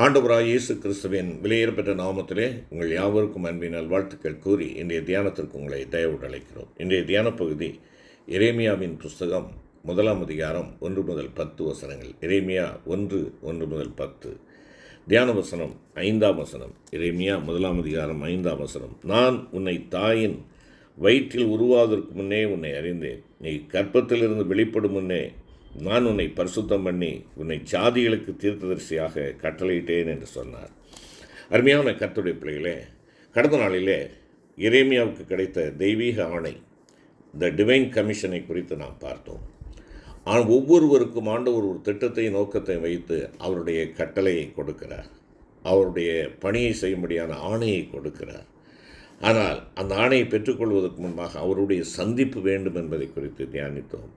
ஆண்டவராகிய இயேசு கிறிஸ்துவின் விலையேறப்பெற்ற நாமத்திலே உங்கள் யாவருக்கும் அன்பின் நல்வாழ்த்துக்கள் கூறி இன்றைய தியானத்திற்கு உங்களை தயவோடு அழைக்கிறோம். இன்றைய தியான பகுதி எரேமியாவின் புஸ்தகம் 1 அதிகாரம் 1 முதல் 10 வசனங்கள். எரேமியா 1 முதல் 10. தியான வசனம் 5ஆம் வசனம். எரேமியா 1 அதிகாரம் 5ஆம் வசனம். நான் உன்னை தாயின் வயிற்றில் உருவாவதற்கு முன்னே உன்னை அறிந்தேன். நீ கர்ப்பத்திலிருந்து வெளிப்படும் முன்னே நான் உன்னை பரிசுத்தம் பண்ணி உன்னை ஜாதிகளுக்கு தீர்க்கதரிசியாக கட்டளையிட்டேன் என்று சொன்னார். அருமையான கர்த்தருடைய பிள்ளைகளே, கடந்த நாளிலே எரேமியாவுக்கு கிடைத்த தெய்வீக ஆணை, த டிவைன் கமிஷனை குறித்து நாம் பார்த்தோம். ஆனால் ஒவ்வொருவருக்கும் ஆண்டவர் ஒரு திட்டத்தை நோக்கத்தை வைத்து அவருடைய கட்டளையை கொடுக்கிறார், அவருடைய பணியை செய்யும்படியான ஆணையை கொடுக்கிறார். ஆனால் அந்த ஆணையை பெற்றுக்கொள்வதற்கு முன்பாக அவருடைய சந்திப்பு வேண்டும் என்பதை குறித்து தியானித்தோம்.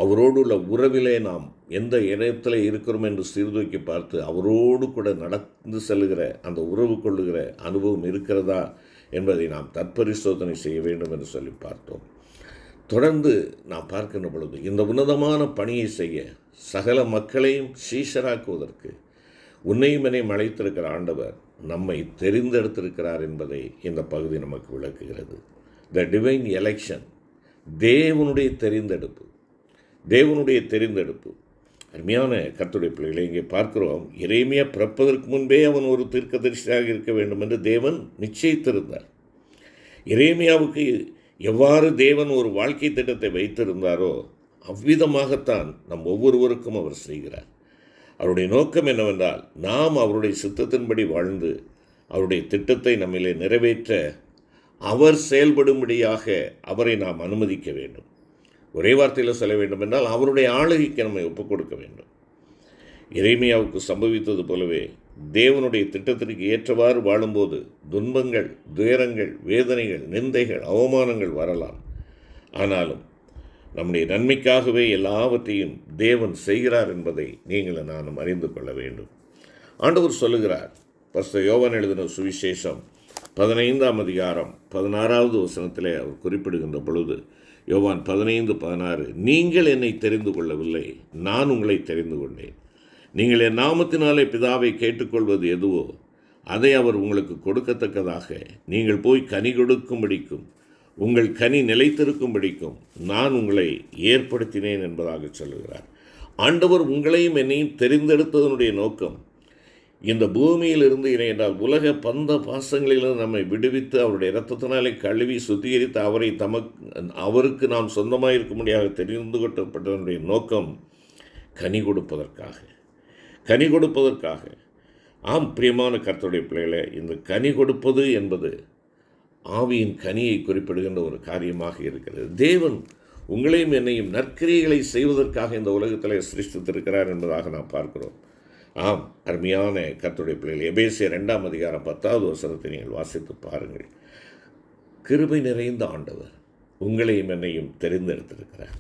அவரோடு உள்ள உறவிலே நாம் எந்த இடத்துல இருக்கிறோம் என்று சீர்தூக்கி பார்த்து அவரோடு கூட நடந்து செல்கிற அந்த உறவு கொள்ளுகிற அனுபவம் இருக்கிறதா என்பதை நாம் தற்பரிசோதனை செய்ய வேண்டும் என்று சொல்லி பார்த்தோம். தொடர்ந்து நாம் பார்க்கின்ற பொழுது இந்த உன்னதமான பணியை செய்ய சகல மக்களையும் சீஷராக்குவதற்கு உன்னையும் என்னையும் அழைத்திருக்கிற ஆண்டவர் நம்மை தெரிந்தெடுத்திருக்கிறார் என்பதை இந்த பகுதி நமக்கு விளக்குகிறது. த டிவைன் எலெக்ஷன், தேவனுடைய தெரிந்தெடுப்பு. அருமையான கர்த்தருடைய பிள்ளைகளை, இங்கே பார்க்கிறோம், எரேமியா பிறப்பதற்கு முன்பே அவன் ஒரு தீர்க்கதரிசியாக இருக்க வேண்டும் என்று தேவன் நிச்சயித்திருந்தார். எரேமியாவுக்கு எவ்வாறு தேவன் ஒரு வாழ்க்கை திட்டத்தை வைத்திருந்தாரோ அவ்விதமாகத்தான் நம் ஒவ்வொருவருக்கும் அவர் செய்கிறார். அவருடைய நோக்கம் என்னவென்றால் நாம் அவருடைய சித்தத்தின்படி வாழ்ந்து அவருடைய திட்டத்தை நம்மிலே நிறைவேற்ற அவர் செயல்படும்படியாக அவரை நாம் அனுமதிக்க வேண்டும். ஒரே வார்த்தையில் சொல்ல வேண்டும் என்றால் அவருடைய ஆளுகைக்கு நம்மை ஒப்புக் கொடுக்க வேண்டும். எரேமியாவுக்கு சம்பவித்தது போலவே தேவனுடைய திட்டத்திற்கு ஏற்றவாறு வாழும்போது துன்பங்கள், துயரங்கள், வேதனைகள், நிந்தைகள், அவமானங்கள் வரலாம். ஆனாலும் நம்முடைய நன்மைக்காகவே எல்லாவற்றையும் தேவன் செய்கிறார் என்பதை நீங்கள் நானும் அறிந்து கொள்ள வேண்டும். ஆண்டவர் சொல்லுகிறார், பரிசுத்த யோவான் எழுதின சுவிசேஷம் 15ஆம் அதிகாரம் 16வது வசனத்திலே அவர் குறிப்பிடுகின்ற பொழுது, யோவான் 15:16, நீங்கள் என்னை தெரிந்து கொள்ளவில்லை, நான் உங்களை தெரிந்து கொண்டேன். நீங்கள் என் நாமத்தினாலே பிதாவை கேட்டுக்கொள்வது எதுவோ அதை அவர் உங்களுக்கு கொடுக்கத்தக்கதாக நீங்கள் போய் கனி கொடுக்கும்படிக்கும் உங்கள் கனி நிலைத்திருக்கும்படிக்கும் நான் உங்களை ஏற்படுத்தினேன் என்பதாக சொல்லுகிறார். ஆண்டவர் உங்களையும் என்னையும் தெரிந்தெடுத்ததனுடைய நோக்கம் இந்த பூமியிலிருந்து என்றால் உலக பந்த பாசங்களிலிருந்து நம்மை விடுவித்து அவருடைய இரத்தத்தினாலே கழுவி சுத்திகரித்து அவருக்கு நாம் சொந்தமாக இருக்கும்படியாக தெரிந்து கொள்ளப்பட்டதனுடைய நோக்கம் கனி கொடுப்பதற்காக. ஆம் பிரியமான கர்த்தருடைய பிள்ளைகளே, இந்த கனி கொடுப்பது என்பது ஆவியின் கனியை குறிப்பிடுகின்ற ஒரு காரியமாக இருக்கிறது. தேவன் உங்களையும் என்னையும் நற்கிரியைகளை செய்வதற்காக இந்த உலகத்தில் சிருஷ்டித்திருக்கிறார் என்பதாக நாம் பார்க்கிறோம். ஆம் அருமையான கர்த்தருடைய பிள்ளைகள், எபேசியர் 2ஆம் அதிகாரம் 10வது வசனத்தை நீங்கள் வாசித்து பாருங்கள். கிருபை நிறைந்த ஆண்டவர் உங்களையும் என்னையும் தெரிந்தெடுத்திருக்கிறார்.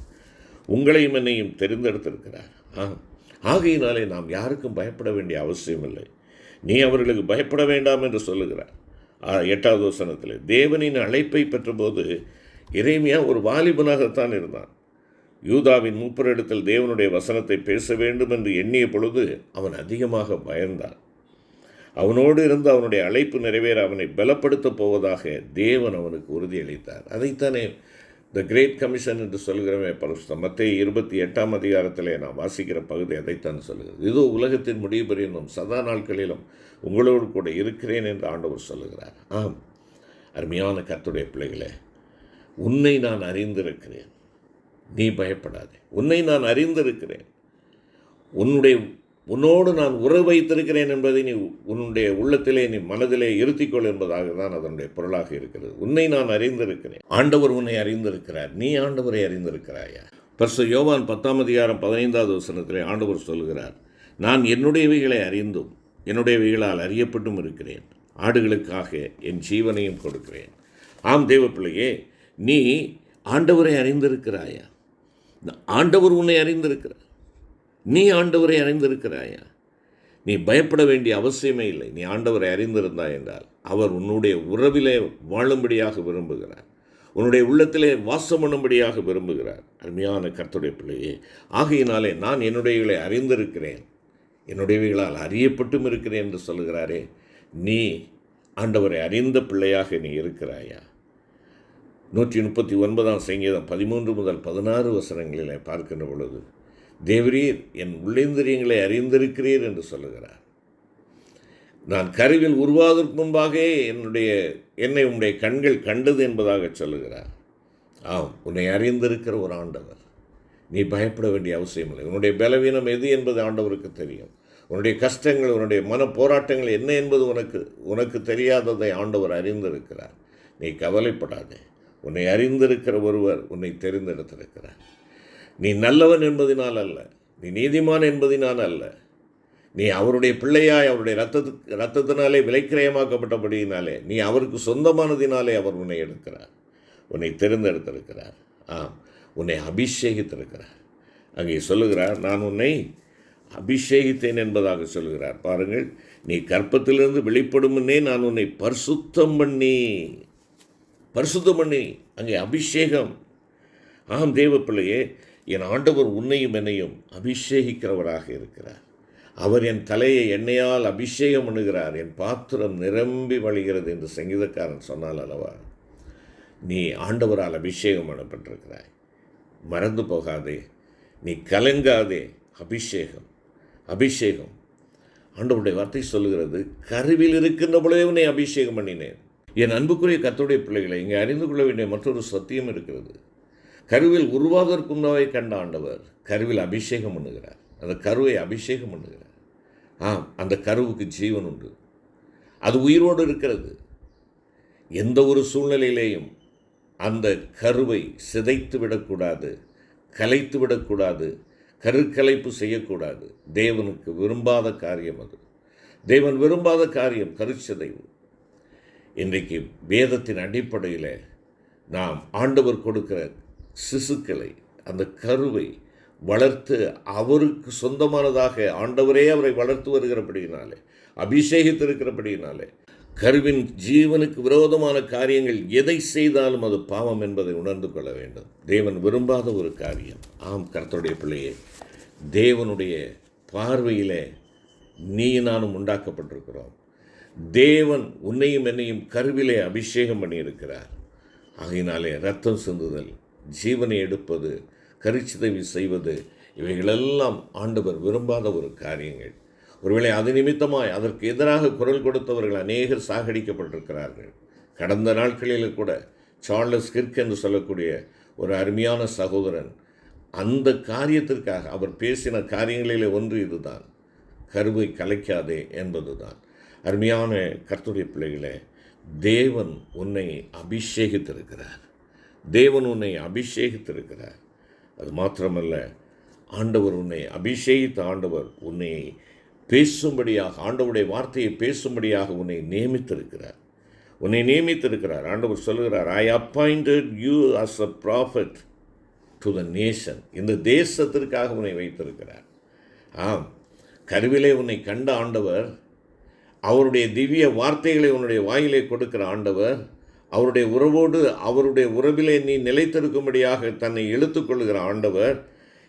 ஆகையினாலே நாம் யாருக்கும் பயப்பட வேண்டிய அவசியம் இல்லை. நீ அவர்களுக்கு பயப்பட வேண்டாம் என்று சொல்லுகிறார். 8வது வசனத்தில் தேவனின் அழைப்பை பெற்றபோது எரேமியா ஒரு வாலிபனாகத்தான் இருந்தான். யூதாவின் மூப்பரிடத்தில் தேவனுடைய வசனத்தை பேச வேண்டும் என்று எண்ணிய பொழுது அவன் அதிகமாக பயந்தான். அவனோடு இருந்து அவனுடைய அழைப்பு நிறைவேற அவனை பலப்படுத்தப் போவதாக தேவன் அவனுக்கு உறுதியளித்தார். அதைத்தானே த கிரேட் கமிஷன் என்று சொல்கிறவே பரிசுத்த மத்தேயு 28ஆம் அதிகாரத்திலே நான் வாசிக்கிற பகுதி அதைத்தான் சொல்லுகிறது. இதோ உலகத்தின் முடிவு பெறியும் சதா நாட்களிலும் உங்களோடு கூட இருக்கிறேன் என்று ஆண்டவர் சொல்லுகிறார். ஆம் அருமையான கர்த்தருடைய பிள்ளைகளே, உன்னை நான் அறிந்திருக்கிறேன், நீ பயப்படாதே. உன்னை நான் அறிந்திருக்கிறேன், உன்னோடு நான் உறவு வைத்திருக்கிறேன் என்பதை நீ உன்னுடைய உள்ளத்திலே நீ மனதிலே இருத்திக்கொள் என்பதாக தான் அதனுடைய பொருளாக இருக்கிறது. உன்னை நான் அறிந்திருக்கிறேன். ஆண்டவர் உன்னை அறிந்திருக்கிறார். நீ ஆண்டவரை அறிந்திருக்கிறாயா? பரிசுத்த யோவான் 10ஆம் அதிகாரம் 15வது வசனத்திலே ஆண்டவர் சொல்கிறார், நான் என்னுடையவைகளை அறிந்தும் என்னுடையவைகளால் அறியப்பட்டும் இருக்கிறேன், ஆடுகளுக்காக என் ஜீவனையும் கொடுக்கிறேன். ஆம் தேவ பிள்ளையே, நீ ஆண்டவரை அறிந்திருக்கிறாயா? ஆண்டவர் உன்னை அறிந்திருக்கிறார். நீ ஆண்டவரை அறிந்திருக்கிறாயா? நீ பயப்பட வேண்டிய அவசியமே இல்லை. நீ ஆண்டவரை அறிந்திருந்தாய் என்றால் அவர் உன்னுடைய உறவிலே வாழும்படியாக விரும்புகிறார், உன்னுடைய உள்ளத்திலே வாசம் பண்ணும்படியாக விரும்புகிறார். அருமையான கர்த்தருடைய பிள்ளையே, ஆகையினாலே நான் என்னுடையவர்களை அறிந்திருக்கிறேன், என்னுடையவைகளால் அறியப்பட்டும் இருக்கிறேன் என்று சொல்லுகிறாரே, நீ ஆண்டவரை அறிந்த பிள்ளையாக நீ இருக்கிறாயா? 139 சங்கீதம் 13 முதல் 16 வசனங்களிலே பார்க்கின்ற பொழுது, தேவரீர் என் உள்ளேந்திரியங்களை அறிந்திருக்கிறீர் என்று சொல்லுகிறார். நான் கருவில் உருவாவதற்கு முன்பாக என்னை உம்முடைய கண்கள் கண்டது என்பதாக சொல்லுகிறார். ஆம், உன்னை அறிந்திருக்கிற ஒரு ஆண்டவர். நீ பயப்பட வேண்டிய அவசியம் இல்லை. உன்னுடைய பலவீனம் எது என்பது ஆண்டவருக்கு தெரியும். உன்னுடைய கஷ்டங்கள், உன்னுடைய மன போராட்டங்கள் என்ன என்பது உனக்கு தெரியாததை ஆண்டவர் அறிந்திருக்கிறார். நீ கவலைப்படாதே. உன்னை அறிந்திருக்கிற ஒருவர் உன்னை தெரிந்தெடுத்திருக்கிறார். நீ நல்லவன் என்பதினால் அல்ல, நீ நீதிமான் என்பதினால் அல்ல, நீ அவருடைய பிள்ளையாய் அவருடைய இரத்தத்தினாலே விலைக்கிரயமாக்கப்பட்டபடியினாலே, நீ அவருக்கு சொந்தமானதினாலே அவர் உன்னை எடுக்கிறார், உன்னை தெரிந்தெடுத்திருக்கிறார். ஆம், உன்னை அபிஷேகித்திருக்கிறார். அங்கே சொல்லுகிறார், நான் உன்னை அபிஷேகித்தேன் என்பதாக சொல்லுகிறார். பாருங்கள், நீ கர்ப்பத்திலிருந்து வெளிப்படும் முன்னே நான் உன்னை பரிசுத்தம் பண்ணி அங்கே அபிஷேகம். ஆம் தேவ பிள்ளையே, என் ஆண்டவர் உன்னையும் என்னையும் அபிஷேகிக்கிறவராக இருக்கிறார். அவர் என் தலையை எண்ணெயால் அபிஷேகம் பண்ணுகிறார், என் பாத்திரம் நிரம்பி வழிகிறது என்று சங்கீதக்காரன் சொன்னால் அல்லவா? நீ ஆண்டவரால் அபிஷேகம் பண்ணப்பட்டிருக்கிறாய். மறந்து போகாதே, நீ கலங்காதே. அபிஷேகம் ஆண்டவருடைய வார்த்தை சொல்லுகிறது, கருவில் இருக்கின்ற பொழுதே உன்னை அபிஷேகம் பண்ணினேன். என் அன்புக்குரிய கர்த்தருடைய பிள்ளைகளை, இங்கே அறிந்து கொள்ள வேண்டிய மற்றொரு சத்தியம் இருக்கிறது. கருவில் உருவாவதற்கு முன்னவே கண்ட ஆண்டவர் கருவில் அபிஷேகம் பண்ணுகிறார். அந்த கருவை அபிஷேகம் பண்ணுகிறார். ஆம், அந்த கருவுக்கு ஜீவன் உண்டு, அது உயிரோடு இருக்கிறது. எந்த ஒரு சூழ்நிலையிலேயும் அந்த கருவை சிதைத்து விடக்கூடாது, கலைத்து விடக்கூடாது, கருக்கலைப்பு செய்யக்கூடாது. தேவனுக்கு விரும்பாத காரியம் அது. தேவன் விரும்பாத காரியம் கருச்சிதைவு. இன்றைக்கு வேதத்தின் அடிப்படையில் நாம் ஆண்டவர் கொடுக்கிற சிசுக்களை, அந்த கருவை வளர்த்து அவருக்கு சொந்தமானதாக ஆண்டவரே அவரை வளர்த்து வருகிறபடியினாலே, அபிஷேகித்திருக்கிறபடியினாலே, கருவின் ஜீவனுக்கு விரோதமான காரியங்கள் எதை செய்தாலும் அது பாவம் என்பதை உணர்ந்து கொள்ள வேண்டும். தேவன் விரும்பாத ஒரு காரியம். ஆம் கர்த்தருடைய பிள்ளையே, தேவனுடைய பார்வையிலே நீ நானும் உண்டாக்கப்பட்டிருக்கிறோம். தேவன் உன்னையும் என்னையும் கருவிலே அபிஷேகம் பண்ணியிருக்கிறார். ஆகையினாலே இரத்தம் சிந்துதல், ஜீவனை எடுப்பது, கருச்சிதைவு செய்வது, இவைகளெல்லாம் ஆண்டவர் விரும்பாத ஒரு காரியங்கள். ஒருவேளை அது நிமித்தமாய் அதற்கு எதிராக குரல் கொடுத்தவர்கள் அநேகர் சாகடிக்கப்பட்டிருக்கிறார்கள். கடந்த நாட்களில் கூட சார்லஸ் கிர்க் என்று சொல்லக்கூடிய ஒரு அருமையான சகோதரன், அந்த காரியத்திற்காக அவர் பேசின காரியங்களிலே ஒன்று இதுதான், கருவை கலைக்காதே என்பதுதான். அருமையான கர்த்தருடைய பிள்ளைகளே, தேவன் உன்னை அபிஷேகித்திருக்கிறார். அது மாத்திரமல்ல, ஆண்டவர் உன்னை அபிஷேகித்த ஆண்டவர் உன்னை பேசும்படியாக, ஆண்டவருடைய வார்த்தையை பேசும்படியாக உன்னை நியமித்திருக்கிறார். ஆண்டவர் சொல்லுகிறார், I appointed you as a prophet to the nation. இந்த தேசத்திற்காக உன்னை வைத்திருக்கிறார். ஆம், கருவிலே உன்னை கண்ட ஆண்டவர், அவருடைய திவ்ய வார்த்தைகளை உன்னுடைய வாயிலே கொடுக்கிற ஆண்டவர், அவருடைய உறவோடு, அவருடைய உறவிலே நீ நிலைத்திருக்கும்படியாக தன்னை இழுத்துக்கொள்ளுகிற ஆண்டவர்,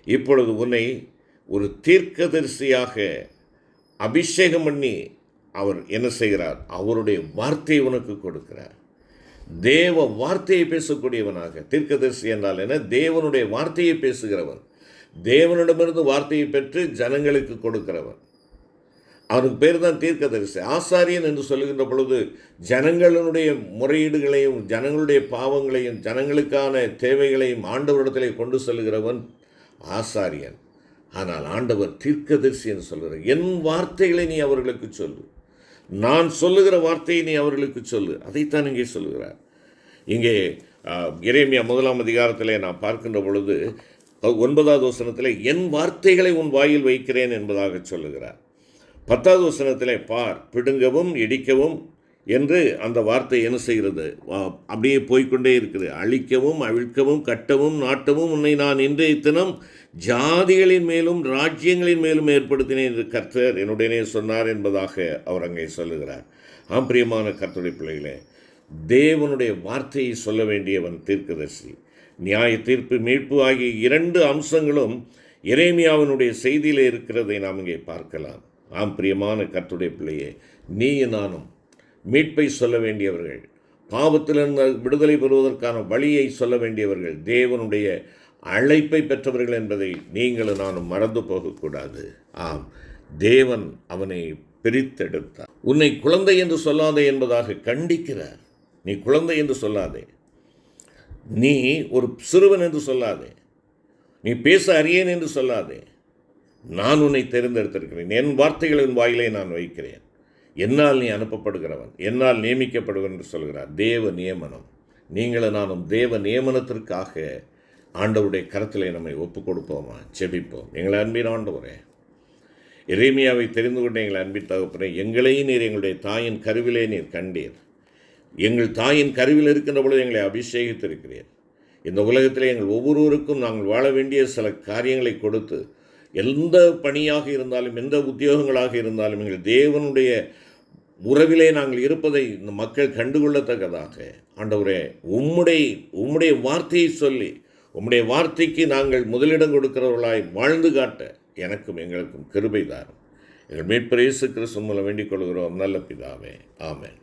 இப்பொழுது உன்னை ஒரு தீர்க்கதரிசியாக அபிஷேகம் பண்ணி அவர் என்ன செய்கிறார்? அவருடைய வார்த்தையை உனக்கு கொடுக்கிறார். தேவ வார்த்தையை பேசக்கூடியவனாக. தீர்க்கதரிசி என்றால் என்ன? தேவனுடைய வார்த்தையை பேசுகிறவன், தேவனிடமிருந்து வார்த்தையை பெற்று ஜனங்களுக்கு கொடுக்கிறவன். அவனுக்கு பேர் தான் தீர்க்கதரிசி. ஆசாரியன் என்று சொல்லுகின்ற பொழுது ஜனங்களுடைய முறையீடுகளையும், ஜனங்களுடைய பாவங்களையும், ஜனங்களுக்கான தேவைகளையும் ஆண்டவரிடத்திலே கொண்டு செல்கிறவன் ஆசாரியன். ஆனால் ஆண்டவர் தீர்க்கதரிசி என்று சொல்கிறார். என் வார்த்தைகளை நீ அவர்களுக்கு சொல்லு, நான் சொல்லுகிற வார்த்தையை நீ அவர்களுக்கு சொல்லு. அதைத்தான் இங்கே சொல்லுகிறார். இங்கே எரேமியா 1 அதிகாரத்திலே நான் பார்க்கின்ற பொழுது 9வது வசனத்திலே என் வார்த்தைகளை உன் வாயில் வைக்கிறேன் என்பதாக சொல்லுகிறார். 10வது வசனத்திலே பார், பிடுங்கவும் இடிக்கவும் என்று அந்த வார்த்தை என்ன செய்கிறது? அப்படியே போய்கொண்டே இருக்குது. அழிக்கவும் அவிழ்க்கவும் கட்டவும் நாட்டவும் உன்னை நான் இன்றைய தினம் ஜாதிகளின் மேலும் ராஜ்யங்களின் மேலும் ஏற்படுத்தினேன் என்று கர்த்தர் என்னுடனே சொன்னார் என்பதாக அவர் அங்கே சொல்லுகிறார். ஆம் பிரியமான கர்த்தருடைய பிள்ளைகளே, தேவனுடைய வார்த்தையை சொல்ல வேண்டியவன் தீர்க்கதரிசி. நியாய தீர்ப்பு, மீட்பு ஆகிய 2 அம்சங்களும் எரேமியாவினுடைய செய்தியில் இருக்கிறதை நாம் இங்கே பார்க்கலாம். ஆம் பிரியமான கர்த்தருடைய பிள்ளையே, நீயும் நானும் மீட்பை சொல்ல வேண்டியவர்கள், பாவத்திலிருந்து விடுதலை பெறுவதற்கான வழியை சொல்ல வேண்டியவர்கள், தேவனுடைய அழைப்பை பெற்றவர்கள் என்பதை நீங்களும் நானும் மறந்து போகக்கூடாது. ஆம், தேவன் அவனை பிரித்தெடுத்தார். உன்னை குழந்தை என்று சொல்லாதே என்பதாக கண்டிக்கிறார். நீ குழந்தை என்று சொல்லாதே, நீ ஒரு சிறுவன் என்று சொல்லாதே, நீ பேச அறியேன் என்று சொல்லாதே. நான் உன்னை தேர்ந்தெடுத்திருக்கிறேன், என் வார்த்தைகளின் வாயிலை நான் வைக்கிறேன், என்னால் நீ அனுப்பப்படுகிறவன், என்னால் நியமிக்கப்படுவன் என்று சொல்கிறார். தேவ நியமனம். நீங்களும் நானும் தேவ நியமனத்திற்காக ஆண்டவருடைய கரத்திலே நம்மை ஒப்புக் கொடுப்போமா? செபிப்போம். எங்களை அன்பின் ஆண்டவரே, எரேமியாவை தெரிந்து கொண்ட எங்களை அன்பின் தகப்பனே, எங்களையும் நீர் எங்களுடைய தாயின் கருவிலே நீர் கண்டீர். எங்கள் தாயின் கருவில் இருக்கின்ற பொழுது எங்களை அபிஷேகித்திருக்கிறீர். இந்த உலகத்திலே எங்கள் ஒவ்வொருவருக்கும் நாங்கள் வாழ வேண்டிய சில காரியங்களை கொடுத்து, எந்த பணியாக இருந்தாலும் எந்த உத்தியோகங்களாக இருந்தாலும் எங்கள் தேவனுடைய உறவிலே நாங்கள் இருப்பதை இந்த மக்கள் கண்டுகொள்ளத்தக்கதாக ஆண்டவரே, உம்முடைய வார்த்தையை சொல்லி உம்முடைய வார்த்தைக்கு நாங்கள் முதலிடம் கொடுக்கிறவர்களாய் வாழ்ந்து காட்ட எனக்கும் எங்களுக்கும் கிருபை தாரும். எங்கள் மீட்பர் இயேசு கிறிஸ்து மூலம் வேண்டிக் கொள்கிறோம் நல்ல பிதாவே. ஆமென்.